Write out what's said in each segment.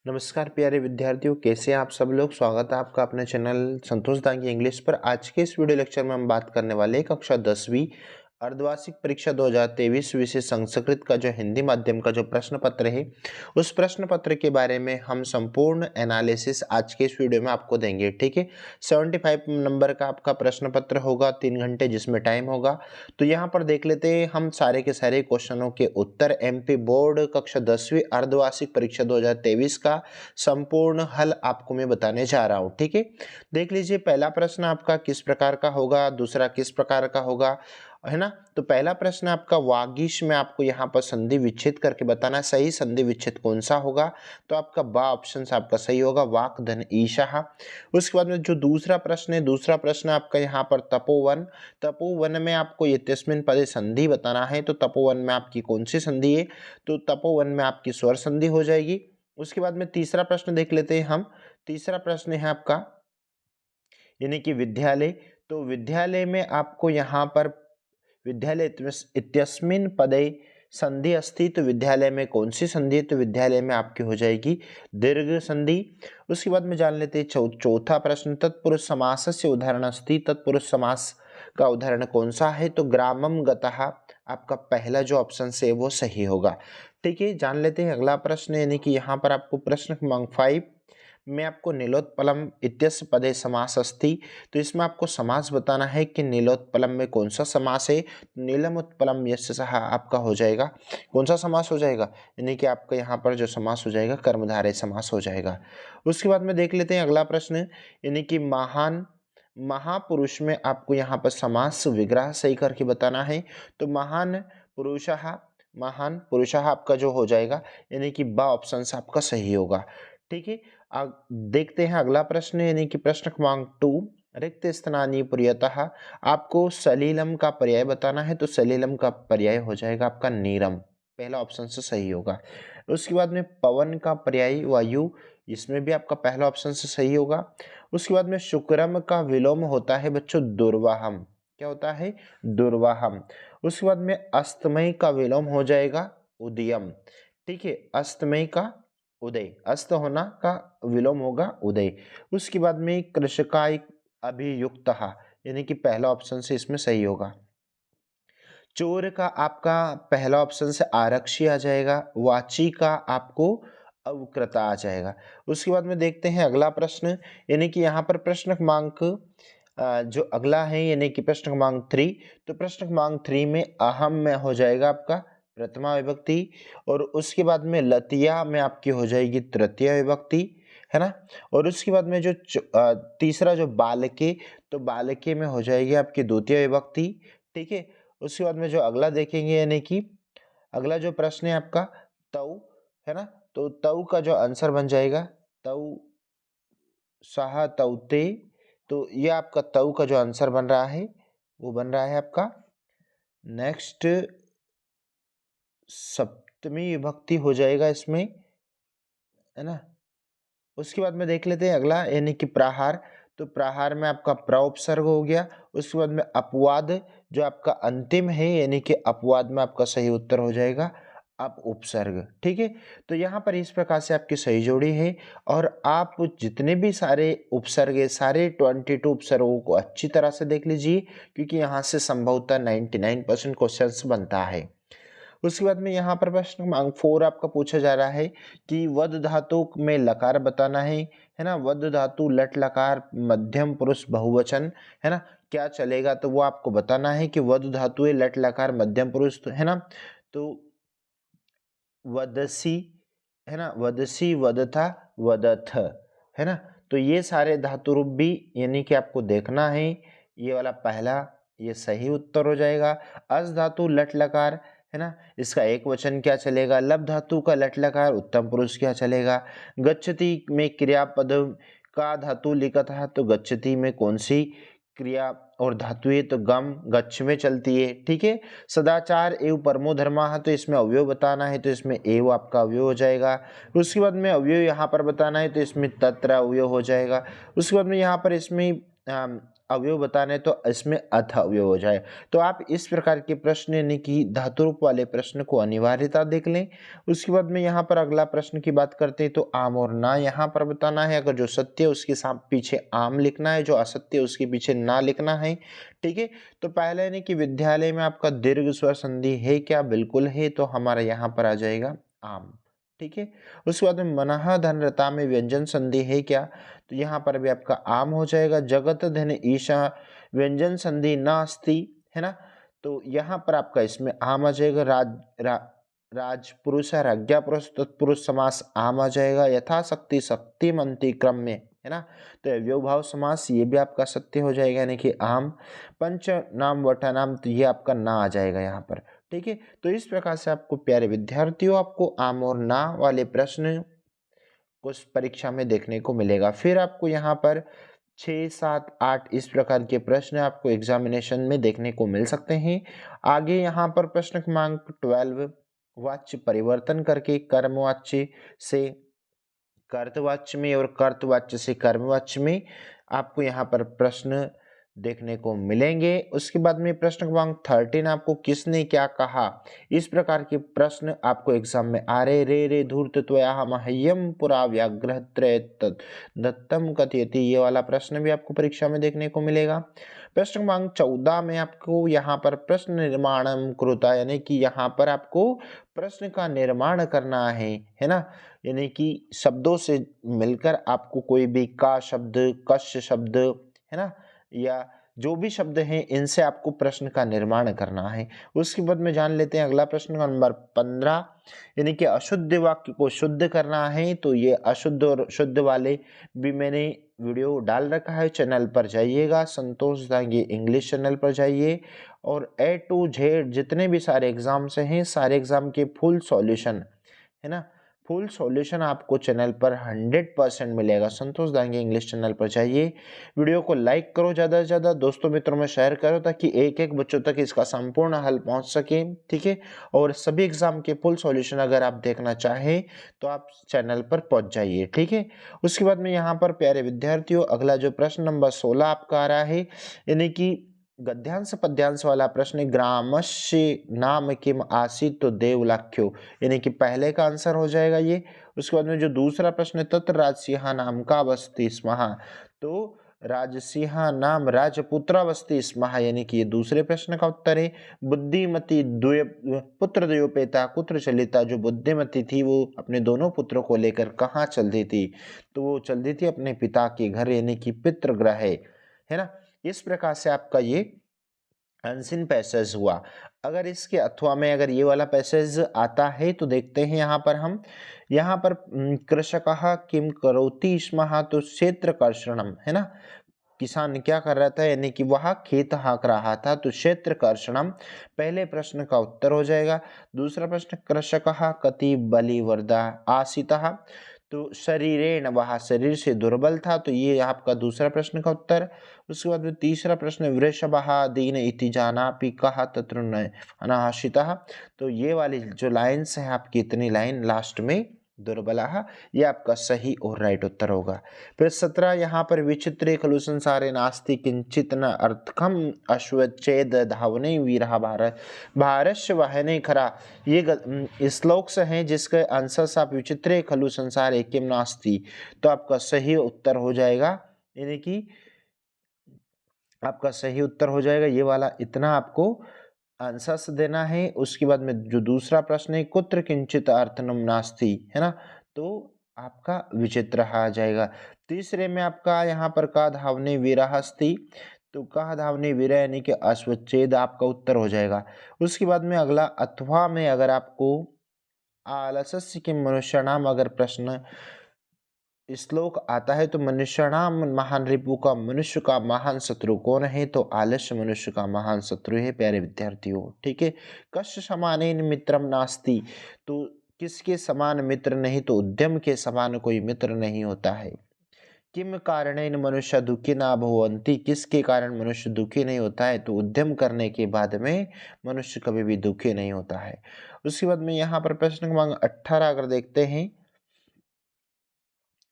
नमस्कार प्यारे विद्यार्थियों, कैसे हैं आप सब लोग। स्वागत है आपका अपने चैनल संतोष दांगी इंग्लिश पर। आज के इस वीडियो लेक्चर में हम बात करने वाले हैं कक्षा 10वीं अर्धवार्षिक परीक्षा 2023 विषय संस्कृत का जो हिंदी माध्यम का जो प्रश्न पत्र है, उस प्रश्न पत्र के बारे में हम संपूर्ण एनालिसिस आज के इस वीडियो में आपको देंगे। ठीक है, 75 नंबर का आपका प्रश्न पत्र होगा, 3 घंटे जिसमें टाइम होगा। तो यहाँ पर देख लेते हैं हम सारे के सारे क्वेश्चनों के उत्तर। एमपी बोर्ड कक्षा 10वीं अर्धवार्षिक परीक्षा 2023 का संपूर्ण हल आपको मैं बताने जा रहा हूँ। ठीक है, देख लीजिए पहला प्रश्न आपका किस प्रकार का होगा, दूसरा किस प्रकार का होगा, है ना। तो पहला प्रश्न आपका वागीश में आपको यहाँ पर संधि विच्छेद करके बताना, सही संधि विच्छेद कौन सा होगा। तो आपका बा ऑप्शन आपका सही होगा, वाक धन ईशा। उसके बाद में जो दूसरा प्रश्न है, दूसरा प्रश्न आपका यहाँ पर तपोवन। तपोवन में आपको ये तस्मिन पदे संधि बताना है। तो तपोवन में आपकी कौन सी संधि है, तो तपोवन में आपकी स्वर संधि हो जाएगी। उसके बाद में तीसरा प्रश्न देख लेते हैं हम। तीसरा प्रश्न है आपका यानी कि विद्यालय। तो विद्यालय में आपको यहाँ पर विद्यालय इत्यस्मिन् पदे संधि अस्ति। तो विद्यालय में कौन सी संधि है, तो विद्यालय में आपकी हो जाएगी दीर्घ संधि। उसके बाद में जान लेते हैं चौथा प्रश्न, तत्पुरुष समास से उदाहरण अस्ति। तत्पुरुष समास का उदाहरण कौन सा है, तो ग्रामम गतः आपका पहला जो ऑप्शन से वो सही होगा। ठीक है, जान लेते हैं अगला प्रश्न, यानी कि यहाँ पर आपको प्रश्न क्रमांक 5 में आपको नीलोत्पलम इत्यस्य पदे समास अस्ति। तो इसमें आपको समास बताना है कि नीलोत्पलम में कौन सा समास है। नीलम उत्पलम यस्य सह आपका हो जाएगा कौन सा समास हो जाएगा, यानी कि आपका यहाँ पर जो समास हो जाएगा कर्मधारय समास हो जाएगा। उसके बाद में देख लेते हैं अगला प्रश्न, यानी कि महान महापुरुष में आपको यहाँ पर समास विग्रह सही करके बताना है। तो महान पुरुषः आपका जो हो जाएगा, यानी कि बा ऑप्शन आपका सही होगा। ठीक है, देखते हैं अगला प्रश्न, यानी कि प्रश्न क्रमांक 2, रिक्त स्थानीय पर्यतः आपको सलीलम का पर्याय बताना है। तो सलीलम का पर्याय हो जाएगा आपका नीरम, पहला ऑप्शन से सही होगा। उसके बाद में पवन का पर्याय वायु, इसमें भी आपका पहला ऑप्शन से सही होगा। उसके बाद में शुक्रम का विलोम होता है बच्चों दुर्वाहम, क्या होता है, दुर्वाहम। उसके बाद में अस्तमय का विलोम हो जाएगा उदयम। ठीक है, अस्तमय का उदय, अस्त होना का विलोम होगा उदय। उसके बाद में कृषकाय अभियुक्त, यानी कि पहला ऑप्शन से इसमें सही होगा। चोर का आपका पहला ऑप्शन से आरक्षी आ जाएगा। वाची का आपको अवकृता आ जाएगा। उसके बाद में देखते हैं अगला प्रश्न, यानी कि यहाँ पर प्रश्न क्रमांक जो अगला है, यानी कि प्रश्न क्रमांक 3। तो प्रश्न क्रमांक 3 में अहम में हो जाएगा आपका प्रथमा विभक्ति, और उसके बाद में लतिया में आपकी हो जाएगी तृतीय विभक्ति, है ना। और उसके बाद में जो तीसरा जो बालके, तो बालके में हो जाएगी आपकी द्वितीय विभक्ति। ठीक है, उसके बाद में जो अगला देखेंगे, यानी कि अगला जो प्रश्न है आपका तऊ, है ना। तो तऊ का जो आंसर बन जाएगा तऊ सहा तऊते। तो ये आपका तऊ का जो आंसर बन रहा है वो बन रहा है आपका नेक्स्ट सप्तमी विभक्ति हो जाएगा इसमें, है ना। उसके बाद में देख लेते हैं अगला, यानी कि प्रहार। तो प्रहार में आपका प्र उपसर्ग हो गया। उसके बाद में अपवाद जो आपका अंतिम है, यानी कि अपवाद में आपका सही उत्तर हो जाएगा अप उपसर्ग। ठीक है, तो यहाँ पर इस प्रकार से आपकी सही जोड़ी है। और आप जितने भी सारे उपसर्ग है, सारे 22 उपसर्गों को अच्छी तरह से देख लीजिए, क्योंकि यहाँ से संभवतः 99% क्वेश्चन बनता है। उसके बाद में यहाँ पर प्रश्न क्रमांक 4 आपका पूछा जा रहा है कि वद धातु में लकार बताना है ना। वद धातु लट लकार मध्यम पुरुष बहुवचन, है ना, क्या चलेगा, तो वो आपको बताना है कि वद धातु लट लकार मध्यम पुरुष, है ना। तो वदसी, है ना, वदसी वदथा वदथ, है ना। तो ये सारे धातु रूप भी यानी कि आपको देखना है। ये वाला पहला ये सही उत्तर हो जाएगा। अस धातु लट लकार, है ना, इसका एक वचन क्या चलेगा। लब धातु का लट लकार उत्तम पुरुष क्या चलेगा। गच्छति में क्रियापद का धातु लिखा था, तो गच्छति में कौन सी क्रिया और धातु है, तो गम गच्छ में चलती है। ठीक है, सदाचार एवं परमो धर्मा, तो इसमें अवयव बताना है, तो इसमें एव आपका अवयव हो जाएगा। उसके बाद में अवयव यहाँ पर बताना है, तो इसमें तत्र अवयव हो जाएगा। उसके बाद में यहाँ पर इसमें अवयव बताने हैं तो इसमें अथ अवयव हो जाए। तो आप इस प्रकार के प्रश्न यानी कि धातु रूप वाले प्रश्न को अनिवार्यता देख लें। उसके बाद में यहाँ पर अगला प्रश्न की बात करते हैं तो आम और ना यहाँ पर बताना है। अगर जो सत्य है उसके साथ पीछे आम लिखना है, जो असत्य है उसके पीछे ना लिखना है। ठीक है, तो पहले यानी कि विद्यालय में आपका दीर्घ स्वर संधि है क्या? बिल्कुल है, तो हमारा यहाँ पर आ जाएगा आम। ठीक है, उसके बाद में मनः धनरता में व्यंजन संधि है क्या? तो यहाँ पर भी आपका आम हो जाएगा। जगत धन ईशा व्यंजन संधि नास्ति, है ना, तो यहाँ पर आपका इसमें आम आ जाएगा। राजपुरुष है, राज्ञा पुरुष, तत्पुरुष समास आम आ जाएगा। यथाशक्ति शक्तिमंती क्रम में, है ना, तो अव्यवभाव समास ये भी आपका सत्य हो जाएगा यानी कि आम। पंच नाम वटा नाम, तो ये आपका ना आ जाएगा यहाँ पर। ठीक है, तो इस प्रकार से आपको प्यारे विद्यार्थियों आपको आम और ना वाले प्रश्न कुछ परीक्षा में देखने को मिलेगा। फिर आपको यहाँ पर 6, 7, 8 इस प्रकार के प्रश्न आपको एग्जामिनेशन में देखने को मिल सकते हैं। आगे यहाँ पर प्रश्न क्रमांक 12 वाच्य परिवर्तन करके कर्मवाच्य से कर्तवाच्य में और कर्तवाच्य से कर्मवाच्य में आपको यहाँ पर प्रश्न देखने को मिलेंगे। उसके बाद में प्रश्न क्रमांक 13 आपको किसने क्या कहा, इस प्रकार के प्रश्न आपको एग्जाम में आ रहे। रे रे धूर्त त्वया मह्यम पुरा व्याघ्र दत्तम कथयति, ये वाला प्रश्न भी आपको परीक्षा में देखने को मिलेगा। प्रश्न क्रमांक 14 में आपको यहाँ पर प्रश्न निर्माण कृता, यानी कि यहाँ पर आपको प्रश्न का निर्माण करना है ना, यानी कि शब्दों से मिलकर आपको कोई भी का शब्द, कश शब्द, है ना, या जो भी शब्द हैं इनसे आपको प्रश्न का निर्माण करना है। उसके बाद में जान लेते हैं अगला प्रश्न नंबर 15, यानी कि अशुद्ध वाक्य को शुद्ध करना है। तो ये अशुद्ध और शुद्ध वाले भी मैंने वीडियो डाल रखा है, चैनल पर जाइएगा, संतोष दांगी इंग्लिश चैनल पर जाइए और A to Z जितने भी सारे एग्जाम्स हैं, सारे एग्जाम के फुल सॉल्यूशन, है ना, फुल सॉल्यूशन आपको चैनल पर 100% मिलेगा। संतोष दांगी इंग्लिश चैनल पर जाइए, वीडियो को लाइक करो, ज़्यादा से ज़्यादा दोस्तों मित्रों में शेयर करो ताकि एक एक बच्चों तक इसका संपूर्ण हल पहुंच सके। ठीक है, और सभी एग्जाम के फुल सॉल्यूशन अगर आप देखना चाहें तो आप चैनल पर पहुंच जाइए। ठीक है, उसके बाद में यहाँ पर प्यारे विद्यार्थियों अगला जो प्रश्न नंबर 16 आपका आ रहा है, यानी कि गद्यांश पद्यांश वाला प्रश्न, ग्रामस्य नाम किम आसीत् तो देवलाख्यो, यानी कि पहले का आंसर हो जाएगा ये। उसके बाद में जो दूसरा प्रश्न है, तत्र राजसिंह नाम का वस्ति स्मः, तो राजसिंह नाम राजपुत्र वस्ति स्मः, यानी कि ये दूसरे प्रश्न का उत्तर है। बुद्धिमती द्वय पुत्र द्वयोपेता कुत्र चलिता, जो बुद्धिमती थी वो अपने दोनों पुत्रों को लेकर कहाँ चलती थी, तो वो चलती थी अपने पिता के घर, यानी कि पितृगृह, है ना। इस प्रकार से आपका ये अनसीन पैसेज हुआ। अगर इसके अथवा में अगर ये वाला पैसेज आता है तो देखते हैं यहाँ पर हम, यहाँ पर कृषकः किम करोति स्मः, तो क्षेत्र कर्षणम, है ना, किसान क्या कर रहा था, यानी कि वह खेत हाँक रहा था, तो क्षेत्र कर्षणम पहले प्रश्न का उत्तर हो जाएगा। दूसरा प्रश्न, कृषकः कति बलिवर्दा आसितः, तो शरीरेण, वह शरीर से दुर्बल था, तो ये आपका दूसरा प्रश्न का उत्तर। उसके बाद में तीसरा प्रश्न, वृषभः दीन इति जानापि कः तत्र न अनाशितः, तो ये वाली जो लाइन्स हैं आपकी, इतनी लाइन लास्ट में दुर्बलः, ये आपका सही और राइट उत्तर होगा। फिर 17 यहाँ पर विचित्रे खलु संसारे नास्ति किंचित न अर्थकम अश्वच्छेद धावने वीरः भारत भारस्य वहने खरा, ये श्लोक से हैं जिसके आंसर आप विचित्रे खलु संसारे किम नास्ति, तो आपका सही उत्तर हो जाएगा, यानी कि आपका सही उत्तर हो जाएगा ये वाला, इतना आपको आंसर्स देना है। उसके बाद में जो दूसरा प्रश्न है, कुत्र किंचित अर्थनम नास्ति, है ना, तो आपका विचित्र आ जाएगा। तीसरे में आपका यहाँ पर का धावने वीरहस्ति, तो का धावने वीर यानी कि अश्वच्छेद आपका उत्तर हो जाएगा। उसके बाद में अगला अथवा में अगर आपको आलस्य के मनुष्यणाम अगर प्रश्न श्लोक आता है तो मनुष्यणाम महान रिपु का, मनुष्य का महान शत्रु कौन है, तो आलस्य मनुष्य का महान शत्रु है प्यारे विद्यार्थियों। ठीक है, कस्य समानेन मित्रम नास्ति, तो किसके समान मित्र नहीं, तो उद्यम के समान कोई मित्र नहीं होता है। किम कारणेन मनुष्य दुखी ना भवन्ति, किसके कारण मनुष्य दुखी नहीं होता है, तो उद्यम करने के बाद में मनुष्य कभी भी दुखी नहीं होता है। उसके बाद में यहाँ पर प्रश्न क्रमांक 18 अगर देखते हैं,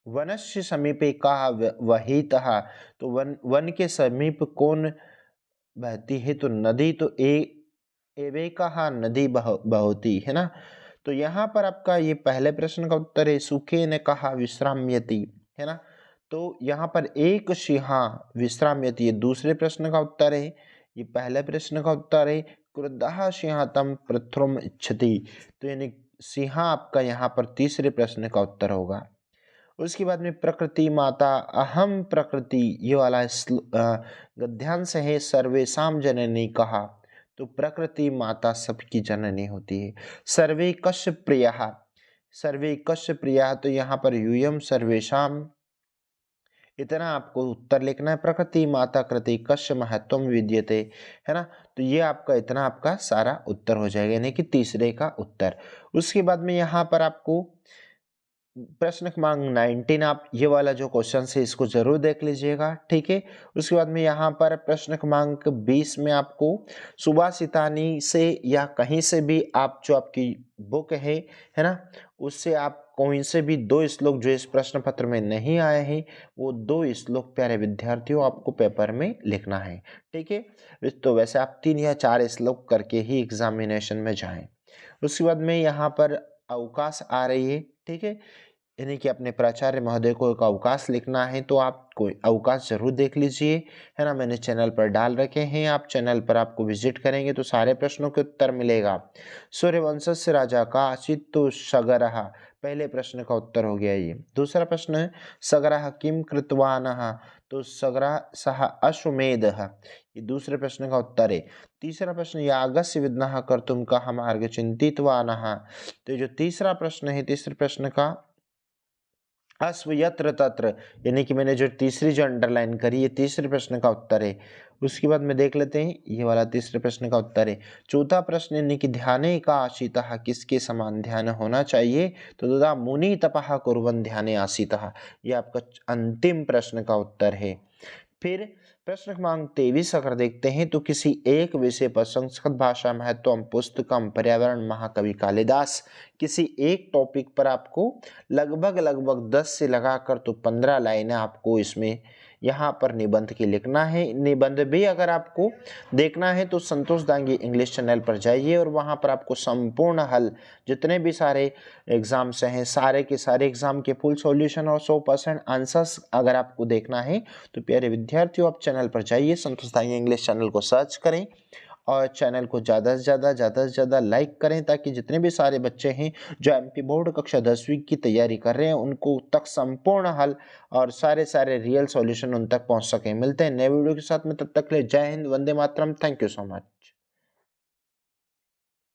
वनस्य समीपे कः वहितः, तो वन के समीप कौन बहती है, तो नदी, तो एवेकः नदी बहती है ना। तो यहाँ पर आपका ये पहले प्रश्न का उत्तर है। सुखे ने कहा विश्राम्यति, है ना। तो यहाँ पर एक सिंहा विश्राम्यति, ये दूसरे प्रश्न का उत्तर है। ये पहले प्रश्न का उत्तर है। क्रुद्धः सिंह तम पृथ्वम इच्छति, तो यानी सिंहा आपका यहाँ पर तीसरे प्रश्न का उत्तर होगा। उसके बाद में प्रकृति माता अहम प्रकृति, ये वाला गद्यांश है। सर्वेषां जननी कहा, तो प्रकृति माता सबकी जननी होती है। सर्वे कस्य प्रियः, सर्वे कस्य प्रियः, तो यहाँ पर यूयम सर्वेषां, इतना आपको उत्तर लिखना है। प्रकृति माता कृति कस्य महत्वम विद्यते, है ना। तो ये आपका इतना आपका सारा उत्तर हो जाएगा, यानी कि तीसरे का उत्तर। उसके बाद में यहाँ पर आपको प्रश्न क्रमांक 19, आप ये वाला जो क्वेश्चन है इसको जरूर देख लीजिएगा, ठीक है। उसके बाद में यहाँ पर प्रश्न क्रमांक 20 में आपको सुभाषितानी से या कहीं से भी आप जो आपकी बुक है ना, उससे आप कोई से भी 2 श्लोक जो इस प्रश्न पत्र में नहीं आए हैं, वो 2 श्लोक प्यारे विद्यार्थियों आपको पेपर में लिखना है, ठीक है। तो वैसे आप 3 या 4 श्लोक करके ही एग्जामिनेशन में जाएं। उसके बाद में यहाँ पर अवकाश आ रही है, ठीक है, यानी कि अपने प्राचार्य महोदय को एक अवकाश लिखना है, तो आप कोई अवकाश जरूर देख लीजिए, है ना। मैंने चैनल पर डाल रखे हैं, आप चैनल पर आपको विजिट करेंगे तो सारे प्रश्नों के उत्तर मिलेगा। सूर्यवंशस्य राजा का आसीत् तो सगरः, पहले प्रश्न का उत्तर हो गया ये। दूसरा प्रश्न है सगरः किम कृतवानः, तो सगरः सः अश्वमेधः, ये दूसरे प्रश्न का उत्तर है। तीसरा प्रश्न यागस्य विद्मः कर्तुं कः मार्ग चिन्तितवानः, तो जो तीसरा प्रश्न है, तीसरे प्रश्न का अश्व यत्र तत्र, यानी कि मैंने जो तीसरी जो अंडरलाइन करी, ये तीसरे प्रश्न का उत्तर है। उसके बाद में देख लेते हैं, ये वाला तीसरे प्रश्न का उत्तर है। चौथा प्रश्न यानी कि ध्याने का आशितः, किसके समान ध्यान होना चाहिए, तो तदा मुनि तपः कुर्वन् ध्याने आशितः, ये आपका अंतिम प्रश्न का उत्तर है। फिर प्रश्न क्रमांक 23 अगर देखते हैं, तो किसी एक विषय पर संस्कृत भाषा महत्वम पुस्तकम पर्यावरण महाकवि कालिदास, किसी एक टॉपिक पर आपको लगभग 10 से लगाकर तो 15 लाइनें आपको इसमें यहाँ पर निबंध की लिखना है। निबंध भी अगर आपको देखना है तो संतोष दांगी इंग्लिश चैनल पर जाइए और वहाँ पर आपको संपूर्ण हल, जितने भी सारे एग्जाम्स हैं, सारे के सारे एग्जाम के फुल सॉल्यूशन और 100% आंसर्स अगर आपको देखना है तो प्यारे विद्यार्थियों आप चैनल पर जाइए, संतोष दांगी इंग्लिश चैनल को सर्च करें और चैनल को ज़्यादा से ज़्यादा लाइक करें, ताकि जितने भी सारे बच्चे हैं जो एमपी बोर्ड कक्षा 10वीं की तैयारी कर रहे हैं उनको तक संपूर्ण हल और सारे रियल सॉल्यूशन उन तक पहुंच सके। मिलते हैं नए वीडियो के साथ में, तब तक के लिए जय Hind, Vande Mataram, thank you so much.